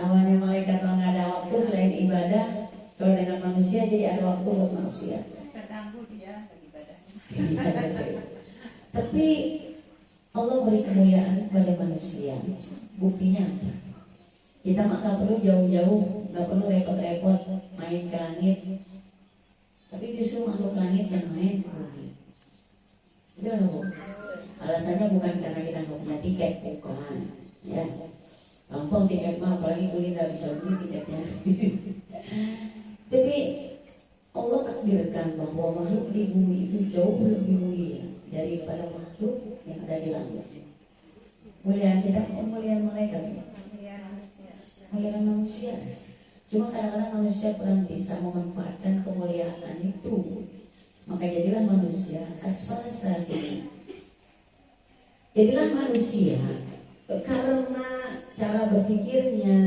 Awalnya malaikat nggak ada waktu selain ibadah. Kalau dengan manusia jadi ada waktu buat manusia. Terganggu dia beribadahnya. Tapi Allah beri kemuliaan kepada manusia. Buktinya apa? Kita maka perlu jauh-jauh, nggak perlu repot-repot main ke langit. Tapi justru makhluk langit yang main ke bumi. Itu loh. Alasannya bukan karena kita nggak punya tiket, bukan. Ya, gampang tiket mah, apalagi kulit nggak bisa beli tiketnya. Tapi Allah takdirkan bahwa makhluk di bumi itu jauh lebih mulia daripada makhluk yang ada di langit. Muliaan kita bukan muliaan malaikat, muliaan manusia. Cuma kadang-kadang manusia kurang bisa memanfaatkan kemuliaan itu. Maka jadilah manusia asfal safilin. Jadilah manusia karena cara berpikirnya,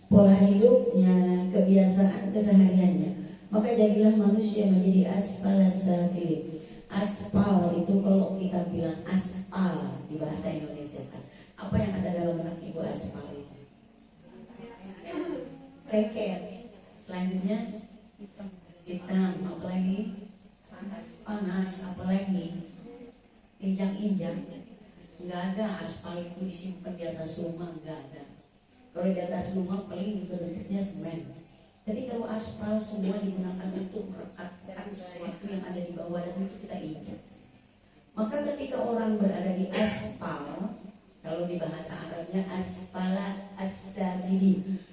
pola hidupnya, kebiasaan kesehariannya, maka jadilah manusia menjadi asfal safilin. Aspal itu kalau kita bilang aspal di bahasa Indonesia kan, apa yang ada dalam benak ibu aspal itu? Lengket. Selanjutnya hitam, apalagi panas, apalagi injak-injak. Nggak ada aspal itu disimpan di atas rumah, nggak ada. Kalau di atas rumah paling itu bentuknya semen. Jadi kalau aspal semua digunakan untuk merekatkan sesuatu yang ada di bawah dan itu kita injak. Maka ketika orang berada di aspal, kalau di bahasa Arabnya asfala as-safili,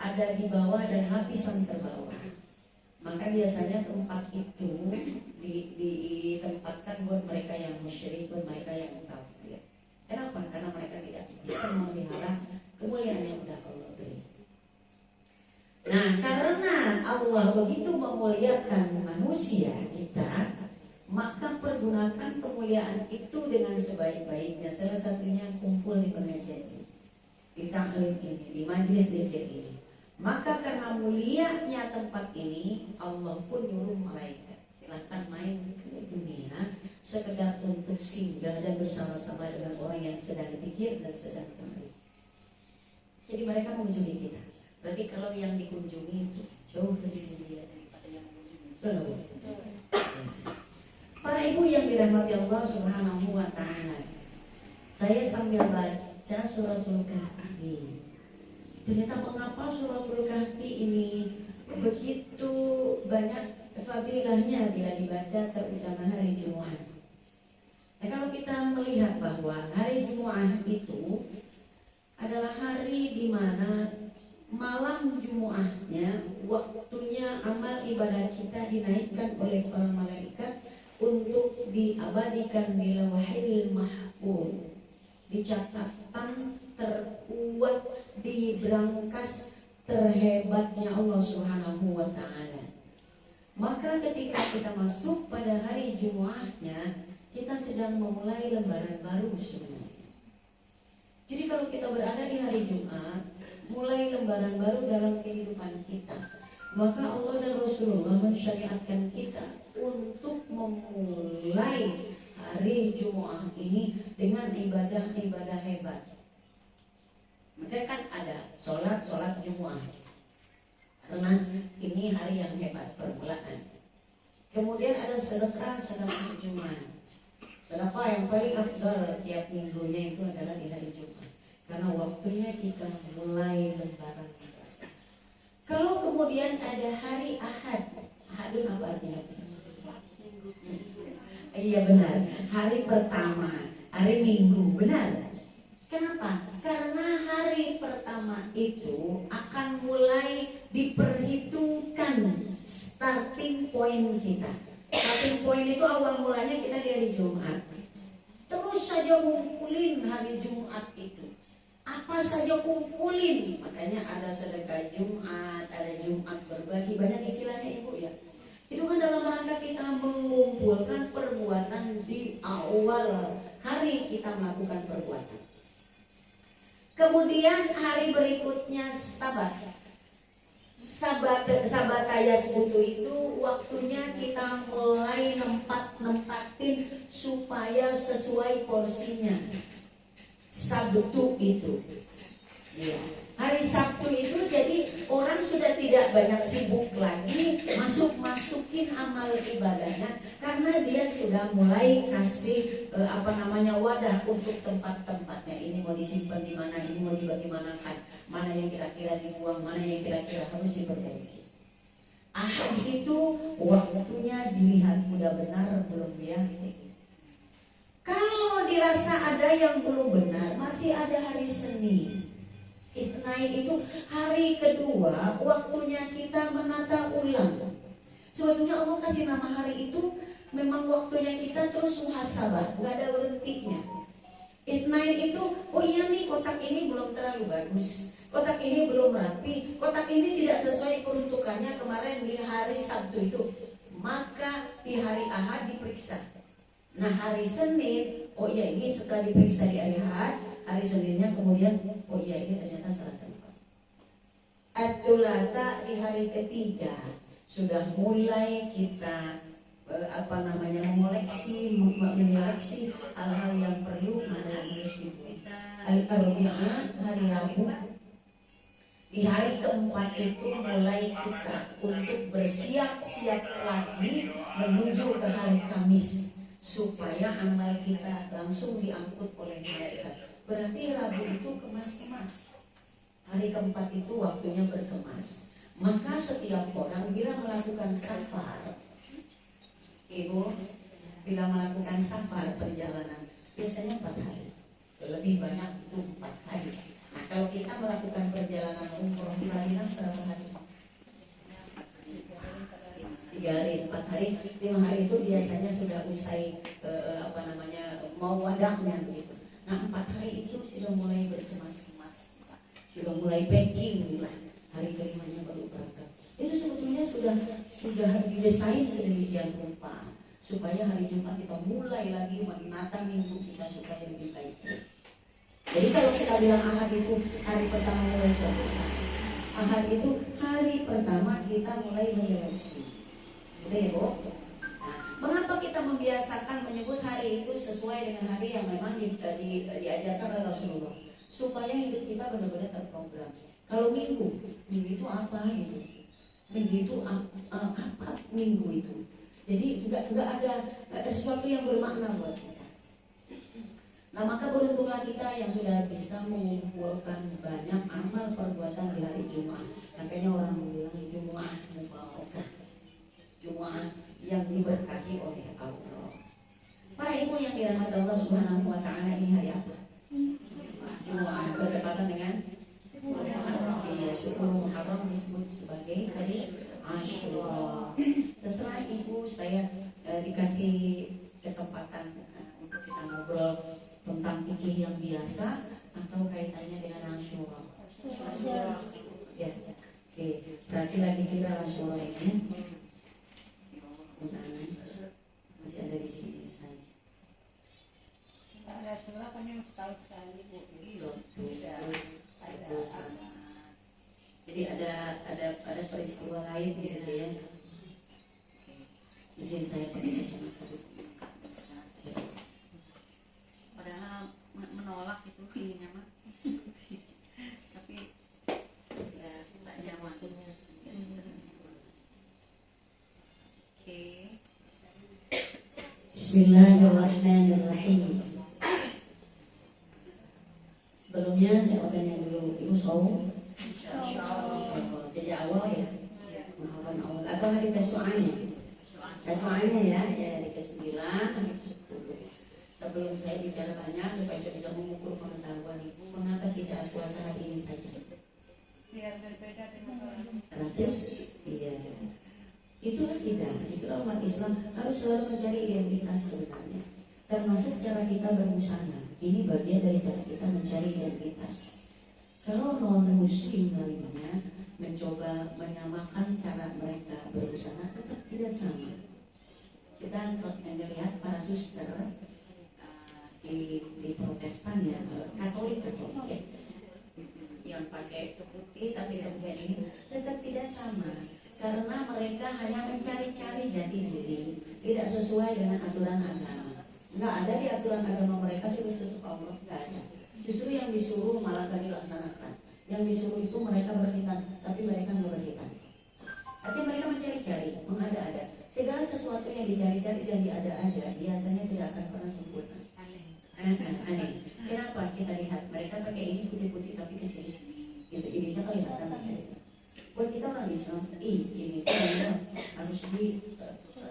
ada di bawah dan lapisan terbawah. Maka biasanya tempat itu ditempatkan buat mereka yang musyrik, buat mereka yang kafir. Kenapa? Karena mereka tidak bisa memelihara kemuliaan yang sudah Allah beri. Nah, karena Allah begitu memuliakan manusia kita, maka pergunakan kemuliaan itu dengan sebaik-baiknya. Salah satunya kumpul di pengajian ini, di taklim ini, di majelis zikir ini. Maka karena mulianya tempat ini, Allah pun nyuruh malaikat, silakan main ke dunia sekedar untuk singgah dan bersama-sama dengan orang yang sedang zikir dan sedang taklim. Jadi mereka mengunjungi kita. Berarti kalau yang dikunjungi itu jauh lebih mulia daripada yang mengunjungi. Para ibu yang dirahmati Allah Subhanahu wa Ta'ala, saya sambil baca suratul Kahfi. Ternyata mengapa suratul Kahfi ini begitu banyak fadilahnya bila dibaca, terutama hari Jumat. Nah, kalau kita melihat bahwa hari Jumat itu adalah hari di mana malam Jumatnya, waktunya amal ibadah kita dinaikkan oleh para malaikat untuk diabadikan di Lauhil Mahfuz, di catatan terkuat, di brankas terhebatnya Allah Subhanahu wa Ta'ala. Maka ketika kita masuk pada hari Jumatnya, kita sedang memulai lembaran baru sebenarnya. Jadi kalau kita berada di hari Jumat, mulai lembaran baru dalam kehidupan kita, maka Allah dan Rasulullah mensyariatkan kita untuk memulai hari Jumat ini dengan ibadah-ibadah hebat. Maka kan ada sholat Jumat, karena ini hari yang hebat, permulaan. Kemudian ada sedekah Jumat. Sedekah yang paling afdal tiap minggunya itu adalah di hari Jumat, karena waktunya kita mulai lembaran ibadah. Kalau kemudian ada hari Ahad, Ahadun apa artinya? Iya benar, hari pertama, hari Minggu, benar. Kenapa? Karena hari pertama itu akan mulai diperhitungkan starting point kita. Starting point itu awal mulanya kita di hari Jumat. Terus saja ngumpulin hari Jumat itu. Apa saja kumpulin. Makanya ada sedekah Jumat, ada Jumat berbagi, banyak istilahnya Ibu ya. Itu kan dalam rangka kita mengumpulkan perbuatan di awal hari kita melakukan perbuatan. Kemudian hari berikutnya Sabat. Sabataya Sekutu itu waktunya kita mulai nempatin supaya sesuai porsinya. Sabtu itu, ya. Hari Sabtu itu jadi orang sudah tidak banyak sibuk lagi masukin amal ibadahnya karena dia sudah mulai kasih wadah untuk tempat-tempatnya. Ini mau disimpan di mana, ini mau dibagaimanakan, mana yang kira-kira dibuang, mana yang kira-kira harus diperbaiki. Ahad itu waktunya dilihat udah benar belum ya. Kalau dirasa ada yang belum benar, masih ada hari Senin. Isnain itu hari kedua, waktunya kita menata ulang. Sebetulnya Allah kasih nama hari itu memang waktunya kita terus muhasabah, nggak ada berhentinya. Isnain itu, oh iya nih kotak ini belum terlalu bagus, kotak ini belum rapi, kotak ini tidak sesuai peruntukannya kemarin di hari Sabtu itu. Maka di hari Ahad diperiksa. Nah hari Senin, oh iya ini setelah diperiksa di hari Ahad, hari Seninnya kemudian, oh iya ini ternyata salah tempat. At-Tulata di hari ketiga sudah mulai kita menyeleksi hal-hal yang perlu, mana yang harus dibuat. Al-Arbi'ah hari Rabu. Di hari keempat itu mulai kita untuk bersiap-siap lagi menuju ke hari Kamis supaya amal kita langsung diangkut oleh malaikat. Berarti Rabu itu kemas-kemas. Hari keempat itu waktunya berkemas. Maka setiap orang bila melakukan safar, Ibu, bila melakukan safar perjalanan, biasanya 4 hari. Lebih banyak itu 4 hari. Nah kalau kita melakukan perjalanan umroh di Madinah berapa hari? 3 hari, 4 hari, 5 hari itu biasanya sudah usai mau wadahnya begitu. Nah 4 hari itu sudah mulai berkemas-kemas, sudah mulai packing lah. Hari kelimanya baru berangkat. Itu sebetulnya sudah didesain sedemikian rupa supaya hari Jumat kita mulai lagi menata minggu kita supaya lebih baik. Jadi kalau kita bilang Ahad itu hari pertama mulai suatu saat, Ahad itu hari pertama kita mulai menyeleksi. Gitu ya Bu? Mengapa kita membiasakan menyebut hari itu sesuai dengan hari yang memang diajarkan oleh Rasulullah, supaya hidup kita benar-benar terprogram. Kalau minggu itu apa gitu? Minggu itu apa minggu itu? Jadi nggak ada sesuatu yang bermakna buat kita. Nah maka beruntunglah kita yang sudah bisa mengumpulkan banyak amal perbuatan di hari Jumat. Makanya orang bilang Jumat mubarakah, Jumat yang diberkahi oleh Allah. Para ibu yang dirahmati Allah Subhanahu wa taala, ini hari apa? Jumat, berdekatan dengan 10 Muharram disebut sebagai hari Asyura. Terserah ibu, saya dikasih kesempatan untuk kita ngobrol tentang fikih yang biasa atau kaitannya dengan Asyura. Ya, oke. Berarti lagi kita Asyura ini. Masih ada di sini saja. Ada sekolah kan yang setahun sekali Bu. Jadi ada peristiwa lain gitu ya. Di sini saya pakai kacamata bisa saya. Padahal menolak itu ininya mah. Tapi ya tak jawab. Oke. Bismillahirrahmanirrahim. Sebelumnya saya mau tanya dulu, Ibu Saum sejak awal ya, Muharram awal atau hari Tasu'anya? Tasu'anya ya dari ke-9 sampai ke-10. Sebelum saya bicara banyak supaya saya bisa mengukur pengetahuan Ibu, mengapa tidak puasa hari ini saja? Biar berbeda dengan orang. 100, iya. Itulah kita, itulah umat Islam harus selalu mencari identitas sebenarnya. Termasuk cara kita berbusana. Ini bagian dari cara kita mencari identitas. Kalau non-muslim lainnya mencoba menyamakan cara mereka berbusana, tetap tidak sama. Kita melihat para suster di Protestan ya, Katolik ya, yang pakai putih tapi kemudian ini tetap tidak sama. Karena mereka hanya mencari-cari jati diri, tidak sesuai dengan aturan agama. Nggak ada di aturan agama mereka suruh tutup aurat, nggak ada. Justru yang disuruh malah tadi laksanakan. Yang disuruh itu mereka berhitan, tapi mereka nggak berhitan. Artinya mereka mencari-cari, mengada-ada. Segala sesuatu yang dicari-cari dan diada-ada biasanya tidak akan pernah sempurna. Aneh. Kenapa? Kita lihat mereka pakai ini putih-putih tapi kesini-sini. Itu ininya kelihatan mereka. Buat kita orang Islam, ini harus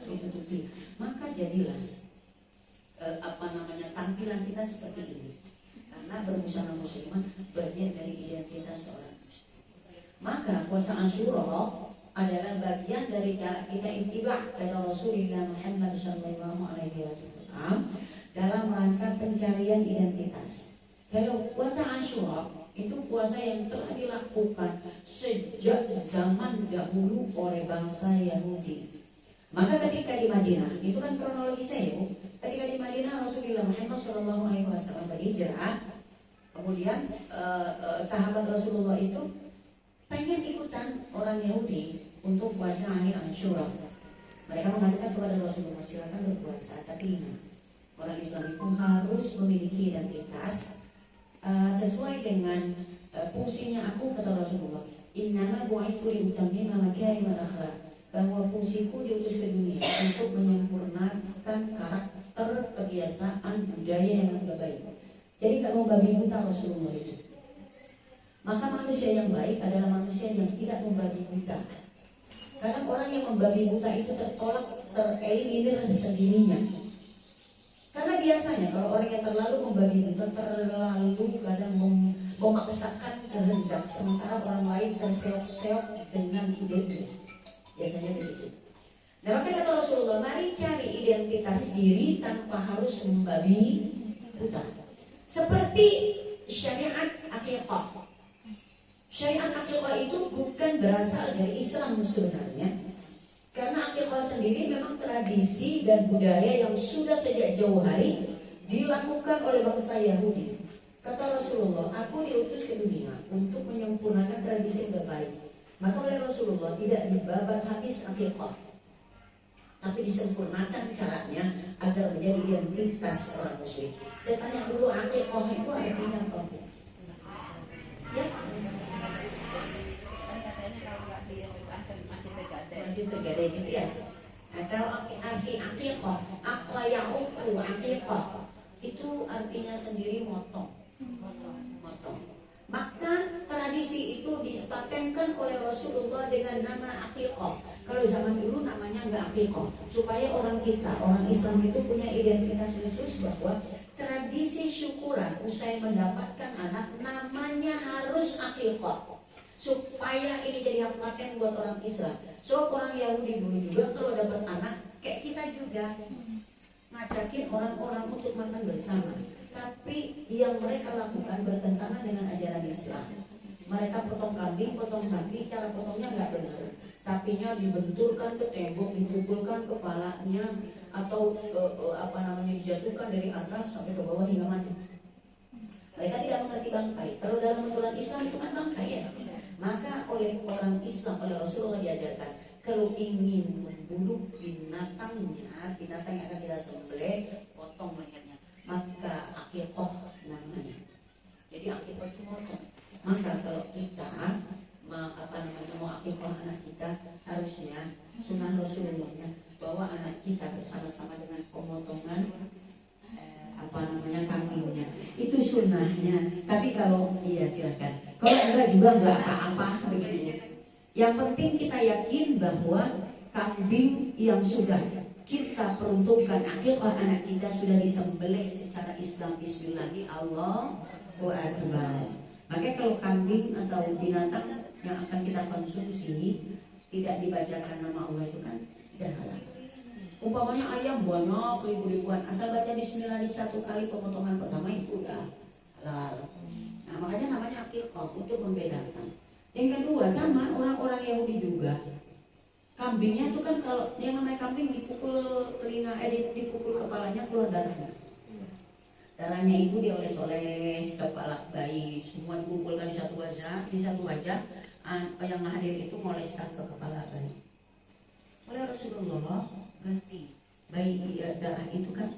ditutupi. Maka jadilah tampilan kita seperti ini. Karena berbusana muslimah bagian dari identitas seorang muslim. Maka puasa Asyura adalah bagian dari cara kita ittiba' kepada Rasulullah Muhammad sallallahu alaihi wasallam dalam rangka pencarian identitas. Kalau puasa Asyura itu puasa yang telah dilakukan sejak zaman dahulu oleh bangsa Yahudi. Maka ketika di Madinah, itu kan kronologi saya, Bu. Ketika di Madinah Rasulullah Muhammad sallallahu alaihi wasallam berhijrah, kemudian sahabat Rasulullah itu pengen ikutan orang Yahudi untuk puasa hari Asyura. Mereka mengatakan kepada Rasulullah, silakan berpuasa, tapi ingat, orang Islam itu harus memiliki identitas sesuai dengan fungsinya. Aku, kata Rasulullah, innama bu'ithu liutammima makarimal akhlaq, bahwa fungsiku diutus ke dunia untuk menyempurnakan karakter, kebiasaan, budaya yang lebih baik. Jadi gak mau babi buta Rasulullah itu. Maka manusia yang baik adalah manusia yang tidak membabi buta. Karena orang yang membabi buta itu tertolak, tereliminir sendirinya. Karena biasanya kalau orang yang terlalu membabi buta, terlalu kadang memaksakan kehendak, sementara orang lain terseok-seok dengan ide-ide. Biasanya begitu. Nah, maka kata Rasulullah, mari cari identitas diri tanpa harus membabi buta. Seperti syariat akikah. Syariat akikah itu bukan berasal dari Islam sebenarnya. Karena akikah sendiri memang tradisi dan budaya yang sudah sejak jauh hari dilakukan oleh bangsa Yahudi. Kata Rasulullah, aku diutus ke dunia untuk menyempurnakan tradisi yang terbaik. Maka oleh Rasulullah tidak dibabat habis akikah, tapi disempurnakan caranya agar menjadi identitas orang muslim. Saya tanya dulu, akikah itu artinya apa? Ya? Masih tergadai gitu ya. Nah, kalau arti akikah, apa yang uku akikah itu artinya sendiri motong. Maka tradisi itu dipatenkan oleh Rasulullah dengan nama akikah. Kalau zaman dulu namanya nggak akikah, supaya orang kita, orang Islam itu punya identitas khusus bahwa tradisi syukuran usai mendapatkan anak namanya harus akikah, supaya ini jadi hak paten buat orang Islam. So orang Yahudi dulu juga kalau dapat anak kayak kita juga ngajakin orang-orang untuk makan bersama. Tapi yang mereka lakukan bertentangan dengan ajaran Islam. Mereka potong kambing, potong sapi, cara potongnya nggak benar. Sapinya dibenturkan ke tembok, dipukulkan kepalanya, atau dijatuhkan dari atas sampai ke bawah hingga mati. Mereka tidak mengerti bangkai. Kalau dalam aturan Islam itu kan bangkai ya. Maka oleh orang Islam, oleh Rasulullah diajarkan, kalau ingin membunuh binatangnya, binatang yang akan kita sembelih, potong lehernya. Maka akikah namanya. Jadi akikah itu motong. Maka kalau kita mau akikah anak kita, harusnya sunnah Rasulullahnya bahwa anak kita bersama-sama dengan pemotongan kambingnya. Itu sunnahnya. Tapi kalau iya silakan. Kalau enggak juga enggak apa-apa begitu. Yang penting kita yakin bahwa kambing yang sudah kita peruntukkan akikah anak kita sudah disembelih secara Islam, bismillahi Allahu akbar. Maka kalau kambing atau binatang yang akan kita konsumsi tidak dibacakan nama Allah itu kan tidak halal. Umpamanya ayam banyak ribu-ribuan, asal baca bismillah di satu kali pemotongan pertama itu udah halal. Nah, makanya namanya akikah untuk membedakan. Yang kedua sama orang-orang Yahudi juga. Kambingnya itu kan kalau yang namanya kambing dipukul telinga, dipukul kepalanya keluar darahnya. Darahnya itu dioles-oles kepala bayi, semua dikumpulkan di satu wajah. Yang hadir itu ngoleskan ke kepala bayi. Oleh Rasulullah ganti bayi darah itu kan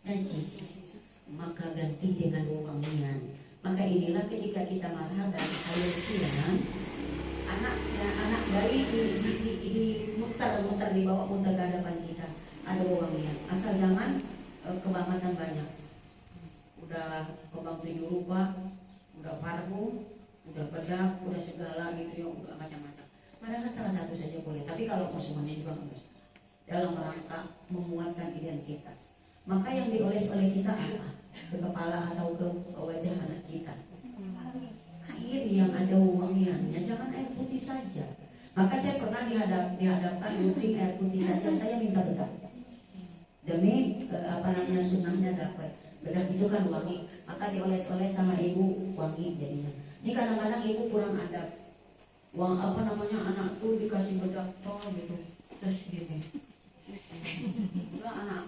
najis, maka ganti dengan wangian. Maka inilah ketika kita marah dan ayat anak bayi muter dibawa muter ke hadapan kita, ada wangian. Asal jangan kebangetan banyak. Udah kembang 7 rupa, udah parfum, udah bedak, udah segala gitu ya, udah macam-macam. Padahal salah satu saja boleh, tapi kalau mau semuanya juga enggak. Dalam rangka menguatkan identitas. Maka yang dioles oleh kita apa? Ke kepala atau ke wajah anak kita. Air yang ada wangiannya, jangan air putih saja. Maka saya pernah dihadapkan gunting air putih saja, saya minta bedak. Demi sunnahnya dapat. Bedak itu kan wangi, maka dioles-oles sama ibu wangi jadinya. Ini kadang-kadang ibu kurang adab. Anak tuh dikasih bedak gitu, terus gini.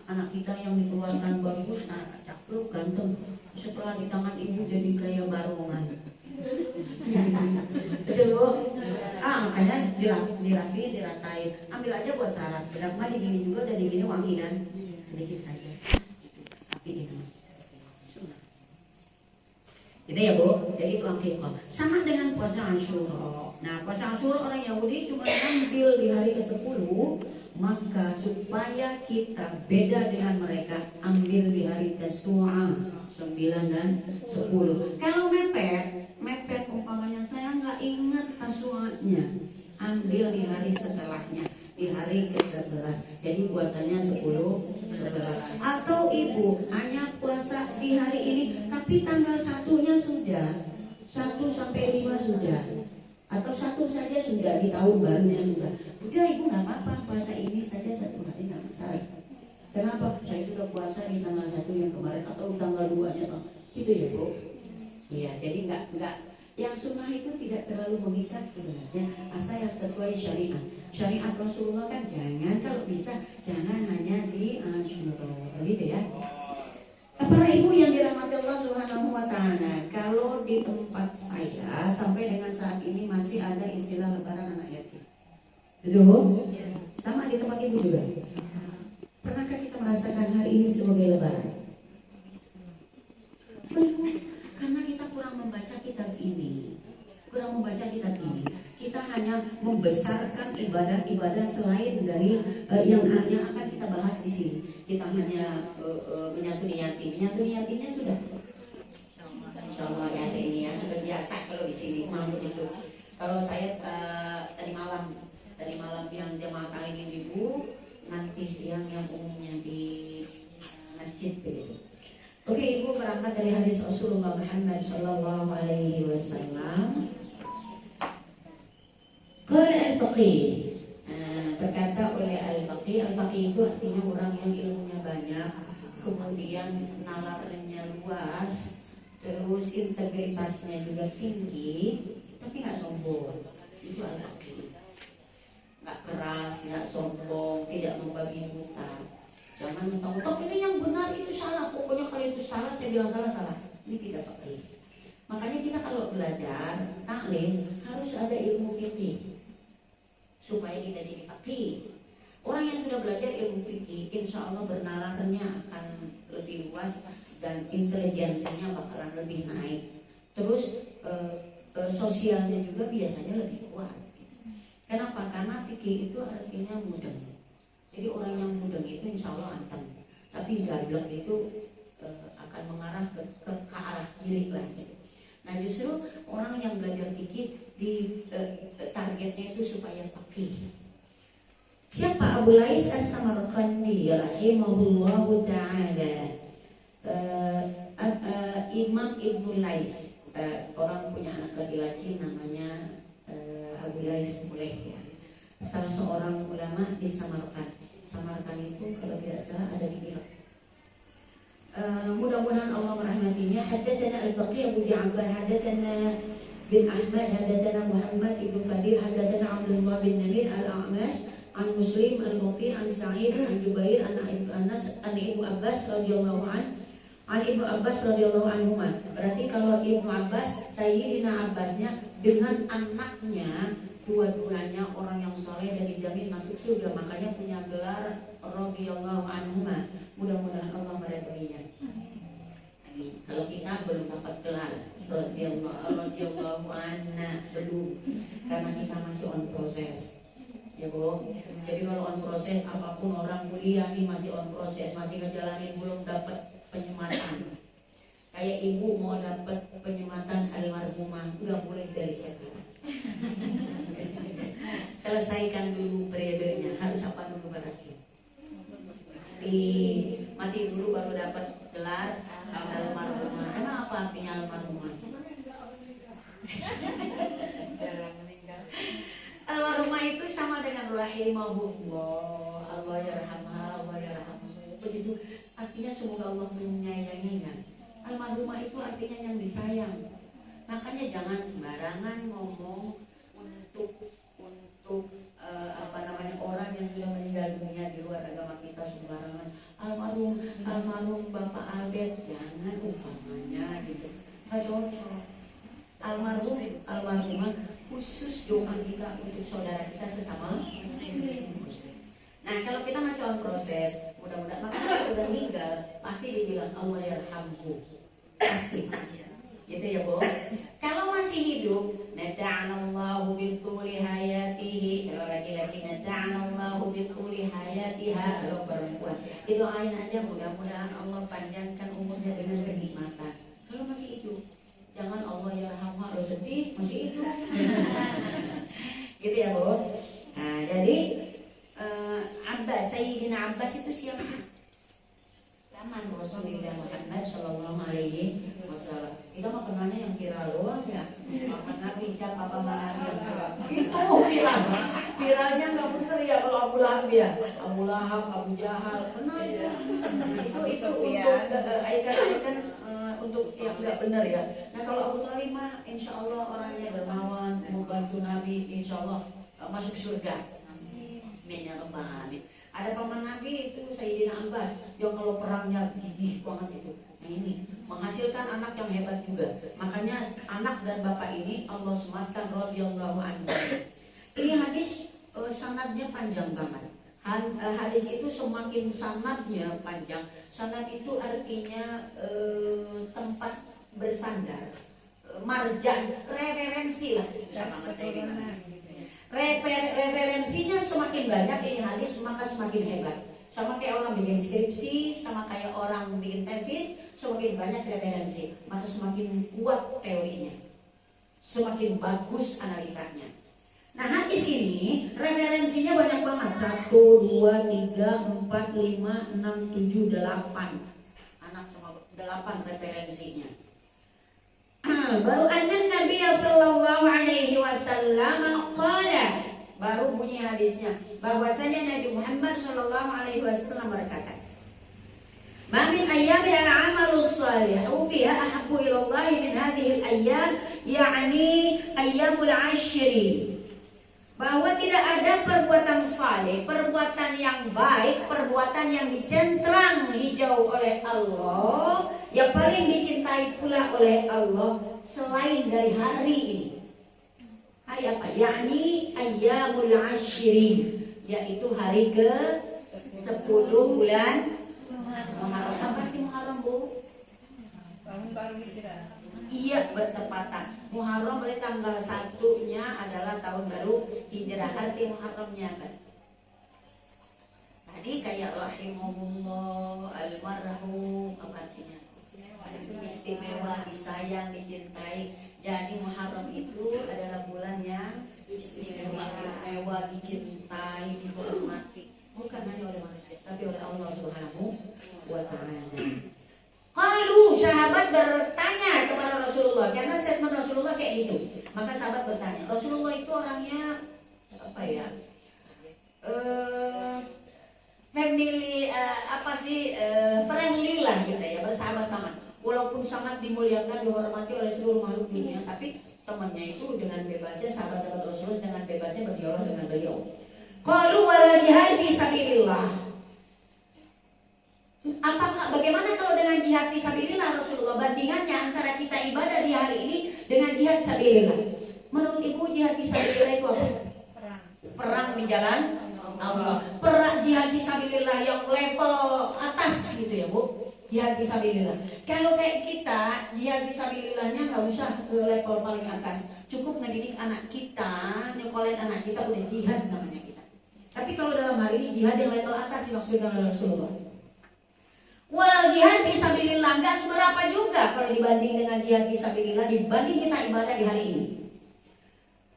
Anak kita yang dikeluarkan bagus, cakep, ganteng. Setelah di tangan ibu jadi kayak barongan. Makanya dirapiin, diratain. Ambil aja buat syarat. Bedak mah digini juga, dan digini wangi kan. Sedikit saja. Tapi ini gitu ya Bu. Jadi itu akikah. Sama dengan puasa Asyura. Nah, puasa Asyura orang Yahudi cuma ambil di hari ke-10. Maka supaya kita beda dengan mereka, ambil di hari Tasu'a 9 dan 10. Kalau mepet umpamanya saya nggak ingat Tasu'anya, ambil di hari setelahnya, di hari ke-11. Jadi puasanya 10, 11. Atau ibu hanya puasa di hari ini, tapi tanggal 1-nya sudah, 1 sampai 5 sudah, atau 1 saja sudah, di tahun barunya sudah. Udah ibu nggak apa-apa, puasa ini saja 1 hari nggak masalah. Kenapa? Saya sudah puasa di tanggal 1 yang kemarin atau tanggal 2-nya, gitu ya Bu. Iya, jadi nggak yang sunnah itu tidak terlalu mengikat sebenarnya, asal yang sesuai syariat. Syariat Rasulullah kan jangan, kalau bisa jangan hanya di Asyura, gitu ya. Para ibu yang dirahmati Allah Subhanahu wa Ta'ala, kalau di tempat saya sampai dengan saat ini masih ada istilah lebaran anak yatim. Betul? Sama di tempat ibu juga. Pernahkah kita merasakan hari ini sebagai lebaran? Belum, karena kita kurang membaca kitab ini. Kita hanya membesarkan ibadah-ibadah selain dari yang akan kita bahas di sini. Kita hanya menyatuni yatimnya sudah. Insyaallah ya ini ya sudah biasa kalau di sini malam itu. Kalau saya tadi malam yang jemaah kali ini ibu, nanti siang yang umumnya di masjid begitu. Oke, ibu berangkat dari hadis Rasulullah Muhammad Sallallahu Alaihi Wasallam. Qala al-faqih, berkata oleh al-faqih itu artinya orang yang ilmunya banyak, kemudian nalarnya luas, terus integritasnya juga tinggi, tapi nggak sombong. Itu al-faqih, nggak keras, nggak sombong, tidak membabi buta. Jangan mentang-mentang ini yang benar, itu salah, pokoknya kalau itu salah saya bilang salah. Ini tidak faqih. Makanya kita kalau belajar taklim harus ada ilmu fikih supaya kita jadi faqih. Orang yang sudah belajar ilmu fikih, insya Allah bernalarnya akan lebih luas dan intelijensinya bakalan lebih naik. Terus sosialnya juga biasanya lebih kuat. Kenapa? Karena fikih itu artinya mudeng. Jadi orang yang mudeng itu insya Allah anteng. Tapi gablek itu akan mengarah ke arah kiri lagi. Nah justru orang yang belajar fikih di targetnya itu supaya faqih. Siapa? Abu Lais As-Samarqandi rahimahullahu ta'ala. Imam Ibnu Lais, orang punya anak laki-laki namanya Abu Lais boleh ya. Salah seorang ulama di Samarkand. Samarkand itu kalau tidak salah ada di Irak. Mudah-mudahan Allah merahmatinya. Haddatsana Al-Baqi Abu Ja'far, haddatsana bin Ahmad, haddatsana Muhammad ibnu Fadil, haddatsana Abdullah bin Namir Al-A'mash an Muslim Al-Muqi an Sa'id an Jubair an Ibnu Anas an Ibnu Abbas radhiyallahu an Ibnu Abbas radhiyallahu anhu. Berarti kalau Ibnu Abbas, Sayyidina Abbasnya dengan anaknya, dua-duanya orang yang saleh dan dijamin masuk surga, makanya punya gelar radhiyallahu anhu. Mudah-mudahan Allah meridhoinya. Amin. Kalau kita belum dapat gelar, radhiyallahu anha belum, karena kita masih on proses. Ya Bu, jadi kalau on proses apapun orang kuliah nih masih on proses, masih ngejalanin belum dapat penyematan. Kayak ibu mau dapat penyematan almarhumah nggak boleh dari sekarang. Selesaikan dulu periodenya, harus apa dulu berarti? Mati dulu baru dapat gelar almarhumah. Emang apa artinya almarhumah? Jarang meninggal. Almarhumah itu sama dengan rahimahullah, Allah yarhamha, Allah yarhamhu. Begitu artinya semoga Allah menyayanginya. Almarhumah itu artinya yang disayang. Makanya jangan sembarangan ngomong untuk orang yang sudah meninggal dunia di luar agama kita sembarangan. Almarhum Bapak Albert, jangan umpamanya gitu. Nggak cocok. Almarhumah khusus doa kita untuk saudara kita sesama muslim. Nah kalau kita masih on proses, mudah-mudahan maka udah meninggal pasti dibilang Allah yarhamhu, pasti, gitu ya Bu. Kalau masih hidup, nata'anallahu bituli hayatihi. Kalau laki-laki nata'anallahu bituli hayatiha. Kalau perempuan didoain aja mudah-mudahan Allah panjangkan umurnya dengan kenikmatan. Kalau masih hidup, jangan Allah yarhamha, lo sedih masih hidup. Gitu ya Bu. Nah jadi Abbas, Sayyidina Abbas itu siapa? Zaman Rasulullah Muhammad Sallallahu Alaihi Wasallam. Kita mah kenalnya yang viral doang ya. Muhammad Nabi siapa Papa Nabi yang viral? Itu viral. Viralnya nggak bener ya kalau Abu Lahab ya. Abu Lahab, Abu Jahal, kenal ya. Itu untuk ikon-ikon untuk yang nggak benar ya. Nah kalau Abu Talib mah Insya Allah orangnya dermawan, membantu Nabi, Insya Allah masuk surga. Amin ya rabbal alamin. Ada paman Nabi itu Sayyidina Abbas yang kalau perangnya gigih banget itu. Nah ini menghasilkan anak yang hebat juga. Makanya anak dan bapak ini Allah sematkan radhiyallahu anhu. Ini hadis sanadnya panjang banget. Hadis itu semakin sanadnya panjang. Sanad itu artinya tempat bersandar, marjan, referensi lah sama saya. Referensinya semakin banyak ini hadis maka semakin hebat. Sama kayak orang bikin skripsi, sama kayak orang bikin tesis, semakin banyak referensi maka semakin kuat teorinya, semakin bagus analisanya. Nah hadis ini referensinya banyak banget, 1, 2, 3, 4, 5, 6, 7, 8 anak sama 8 referensinya. Baru anna Nabi sallallahu alaihi wasallam qala, baru bunyi hadisnya bahwasanya Nabi Muhammad sallallahu alaihi wasallam berkata, "Ma min ayyami al-'amalu shalihu fiha ahabbu ila Allah min hadhihi al-ayyam, yakni ayyamul 'ashri." Bahwa tidak ada perbuatan saleh, perbuatan yang baik, perbuatan yang dicentrang hijau oleh Allah, yang paling dicintai pula oleh Allah selain dari hari ini. Hari apa? Yakni ayyamul 'ashri, yaitu hari ke-10 bulan Muharram. Apa sih Muharram, Bu? Tahun baru Hijrah. Iya, bertepatan. Muharram oleh tanggal 1-nya adalah tahun baru Hijrah. Arti Muharramnya kan? Tadi kayak rahimahullah, almarhum, apa artinya? Istimewa, disayang, dicintai. Jadi Muharram itu adalah bulan yang istimewa, dicintai, dihormati. Bukan hanya oleh manusia, tapi oleh Allah Subhanahu wa Ta'ala. Lalu sahabat bertanya kepada Rasulullah, karena statement Rasulullah kayak gitu. Maka sahabat bertanya, Rasulullah itu orangnya apa ya? Family friendly lah gitu ya, bersahabat teman. Walaupun sangat dimuliakan, dihormati oleh seluruh makhluk dunia, tapi temannya itu dengan bebasnya, sahabat-sahabat Rasulullah dengan bebasnya berdialog dengan beliau. Qalu wal jihad fi sabilillah. Bagaimana kalau dengan jihad fisabilillah Rasulullah? Bandingannya antara kita ibadah di hari ini dengan jihad fisabilillah. Menurut Ibu jihad fisabilillah itu apa? Perang di jalan Allah. Perang jihad fisabilillah yang level atas gitu ya Bu. jihad fisabilillah. Kalau kayak kita, jihad fisabilillahnya nggak usah ke level paling atas, cukup ngedidik anak kita, nyekolahin anak kita, udah jihad namanya kita. Tapi kalau dalam hal ini jihad yang level atas dimaksudkan oleh Rasulullah. Walau jihad fisabilillah nggak seberapa juga kalau dibanding dengan jihad fisabilillah, dibanding kita ibadah di hari ini.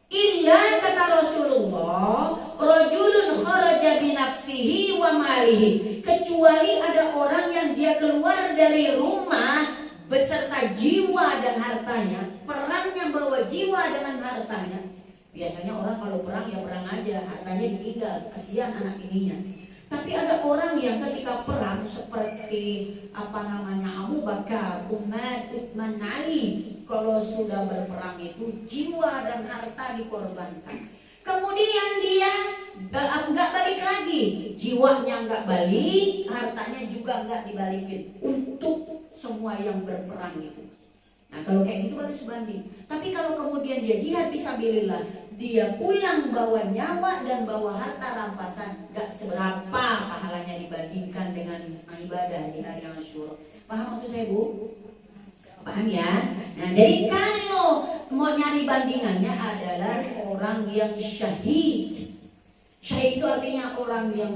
Illa kata Rasulullah, rajulun kharaja bi nafsihi wa malihi, kecuali ada orang yang dia keluar dari rumah beserta jiwa dan hartanya, perangnya bawa jiwa dengan hartanya. Biasanya orang kalau perang ya perang aja, hartanya ditinggal, kasihan anak ininya. Tapi ada orang yang ketika perang seperti Abu Bakar, Umar, Utsman, Ali, kalau sudah berperang itu jiwa dan harta dikorbankan. Kemudian dia nggak balik lagi, jiwanya nggak balik, hartanya juga nggak dibalikin untuk semua yang berperang itu. Nah kalau kayak gitu baru sebanding. Tapi kalau kemudian dia jihad fisabilillah, dia pulang bawa nyawa dan bawa harta rampasan, gak seberapa pahalanya dibandingkan dengan ibadah di hari Asyura. Paham maksud saya, Bu? Paham ya? Nah jadi kalau mau nyari bandingannya adalah orang yang syahid. Syahid itu artinya orang yang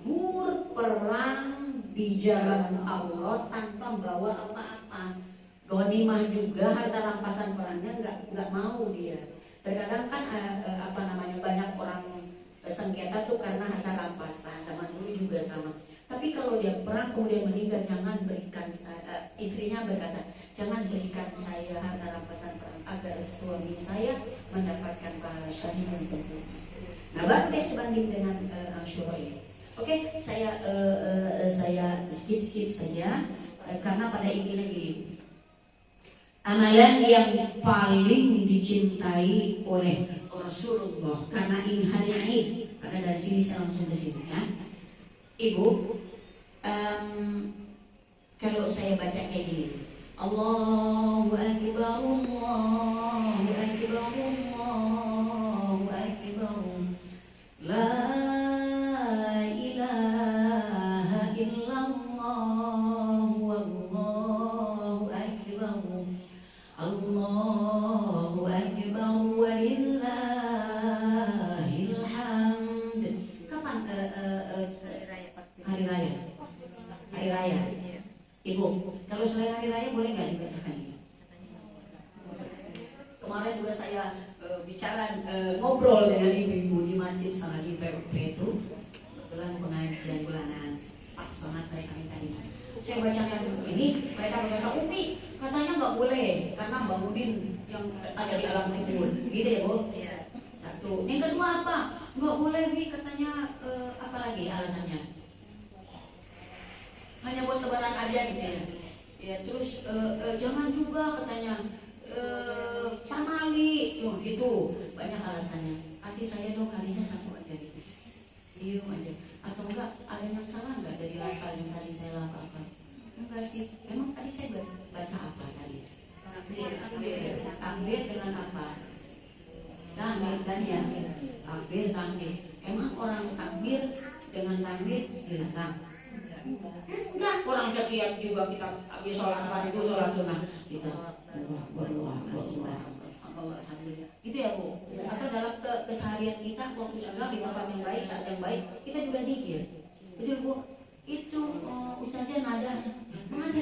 gugur perang di jalan Allah tanpa bawa apa-apa. Ghanimah juga, harta rampasan perangnya nggak mau dia. Terkadang kan banyak orang sengketa tuh karena harta rampasan, zaman dulu juga sama. Tapi kalau dia perang kemudian meninggal, jangan berikan saya, istrinya berkata, jangan berikan saya harta rampasan perang agar suami saya mendapatkan pahala syahid yang sempurna. Nah baru dia sebanding dengan Asyura ini. Oke, saya skip saja karena pada intinya gini. Amalan yang paling dicintai oleh Rasulullah karena ini hari Id. Karena dari sini saya langsung ke sini ya. Ibu, kalau saya baca kayak gini, Allahu Akbar, Allahu Akbar, Allahu Akbar, La ilaha illallah, Wallahu Akbar, Allahu Akbar walillahil hamd. Kapan hari raya? Hari raya. Ibu, kalau selain hari raya boleh nggak dibacakan ini? Kemarin juga saya ngobrol dengan ibu-ibu di masjid Salahi PWP itu, kebetulan pengajian bulanan, pas banget mereka minta ini. Saya bacakan ini, mereka berkata, Umi katanya nggak boleh karena bangunin yang ada di alam kubur, gitu ya Bu? Iya. Satu. Yang kedua apa? Nggak boleh Bi katanya, apa lagi alasannya? Hanya buat lebaran aja gitu ya. Ya terus jangan juga katanya pamali, gitu banyak alasannya. Kasih saya dong kalinya satu aja gitu. Diem aja. Atau enggak ada yang salah nggak dari lafal yang tadi saya lafalkan? Enggak sih. Emang tadi saya baca apa tadi? Takbir dengan apa? Takbir kan ya. Takbir. Emang orang takbir dengan takbir binatang? Enggak, orang setiap juga kita habis sholat fardu, sholat sunnah kita berdoa, alhamdulillah. Itu ya Bu. Atau dalam keseharian kita waktu sedang di tempat yang baik, saat yang baik, kita juga zikir. Jadi Bu, itu ustaznya nada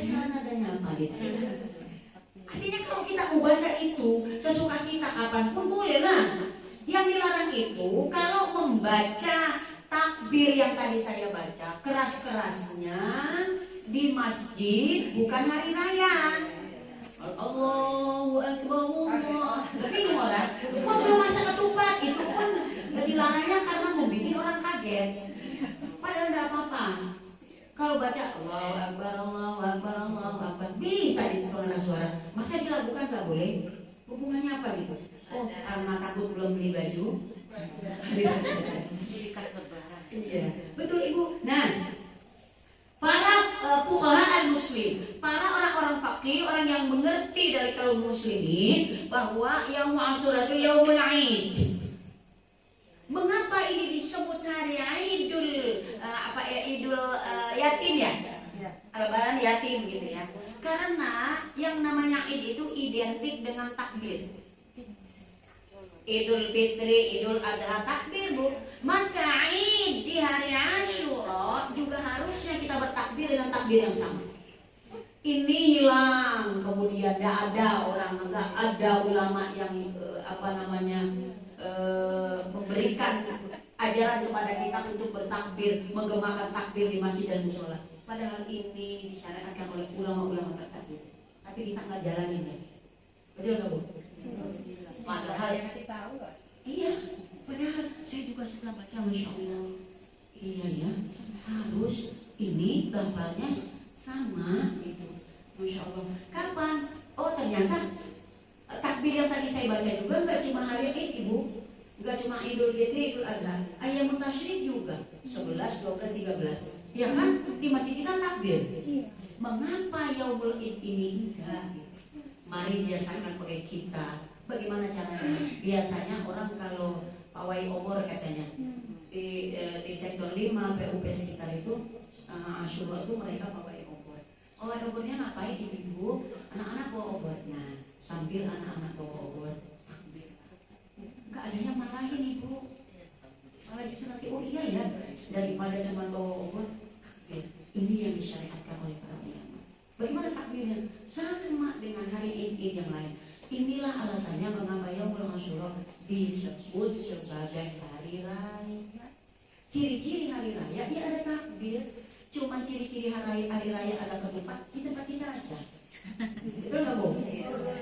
salah nadanya apa gitu. Artinya kalau kita membaca itu sesuka kita kapanpun boleh lah. Yang dilarang itu kalau membaca takbir yang tadi saya baca keras-kerasnya di masjid bukan hari raya. Allahu Akbar, Allah. Bingung orang. Kok belum masa ketupat? Itu pun dilarangnya karena membuat orang kaget. Padahal tidak apa-apa. Kalau baca Allahu Akbar, Allahu Akbar, Allahu Akbar, bisa di pengeras suara. Masa dilakukan nggak boleh? Hubungannya apa gitu? Oh, karena takut belum beli baju. Jadi kas lebaran. Iya, betul Ibu. Nah, para fuqaha al-muslim, para orang-orang fakih, orang yang mengerti dari kaum muslimin bahwa yaum Asyura itu yaumul Aid. Mengapa ini disebut hari Idul Idul yatim ya? Lebaran yatim Karena yang namanya Id itu identik dengan takbir. Idul Fitri, Idul Adha, takbir Bu. Maka Id di hari Asyura juga harusnya kita bertakbir dengan takbir yang sama. Ini hilang, kemudian tidak ada orang, enggak ada ulama yang memberikan ajaran kepada kita untuk bertakbir, menggemakan takbir di masjid dan musola. Padahal ini disyariatkan oleh ulama-ulama tertentu. Tapi kita nggak jalanin ya. Betul nggak Bu? Padahal yang kasih tahu kok. iya, padahal saya juga setelah baca, Masya Allah, iya ya, harus ini lafalnya sama gitu. Masya Allah. Kapan? Oh ternyata takbir yang tadi saya baca juga nggak cuma hari ini Bu, nggak cuma Idul Fitri, Idul Adha, Ayyamut Tasyrik juga 11, 12, 13. Ya kan di masjid kita takbir. Mengapa Yaumul Id ini enggak? Mari biasakan pakai kita. Bagaimana caranya? Biasanya orang kalau pawai obor katanya di sektor 5 PUP sekitar itu Asyura itu mereka pawai obor. Pawai obornya ngapain di minggu? Anak-anak bawa obor. Nah, sambil anak-anak bawa obor takbir. Enggak ada yang marahin Ibu. Malah justru nanti oh iya ya, daripada cuma bawa obor takbir. Ini yang disyariatkan oleh para ulama. Bagaimana takbirnya? Sama dengan hari Id yang lain. Inilah alasannya mengapa Yaumul Asyura disebut sebagai hari raya. Ciri-ciri hari raya dia ada takbir. Cuma ciri-ciri hari raya ada ketupat di tempat kita aja. Betul nggak Bu?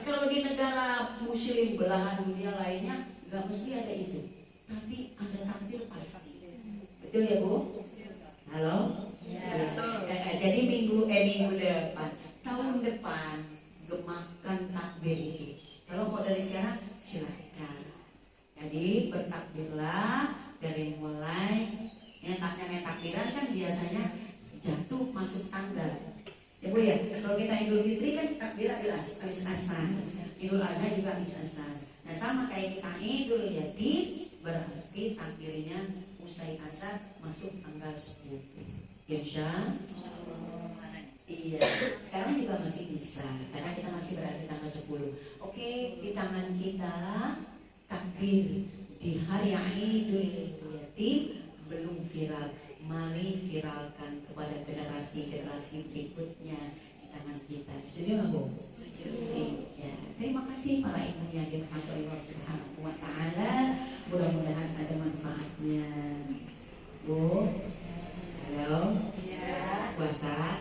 Kalau di negara Muslim belahan dunia lainnya nggak mesti ada itu. Tapi ada takbir pasti. Betul ya Bu? Halo? Ya. Jadi minggu depan, tahun depan gemakan takbir itu. Kalau mau dari sekarang silahkan. Jadi bertakbirlah dari mulai nyetaknya takbiran kan biasanya jatuh masuk tanggal. Ya Bu ya. Kalau kita Idul Fitri kan takbiran habis asar. Idul Adha juga habis asar. Nah sama kayak kita Idul Yatim berarti takbirnya usai asar masuk tanggal 10. Insya Allah. Iya, sekarang juga masih bisa karena kita masih berada di tanggal 10. Oke, di tangan kita takbir di hari Idul Yatim belum viral. Mari viralkan kepada generasi berikutnya di tangan kita. Setuju nggak Bu? Ya, terima kasih para ibu yang dirahmati Allah Subhanahu wa Ta'ala. Mudah-mudahan ada manfaatnya. Bu, halo, puasa.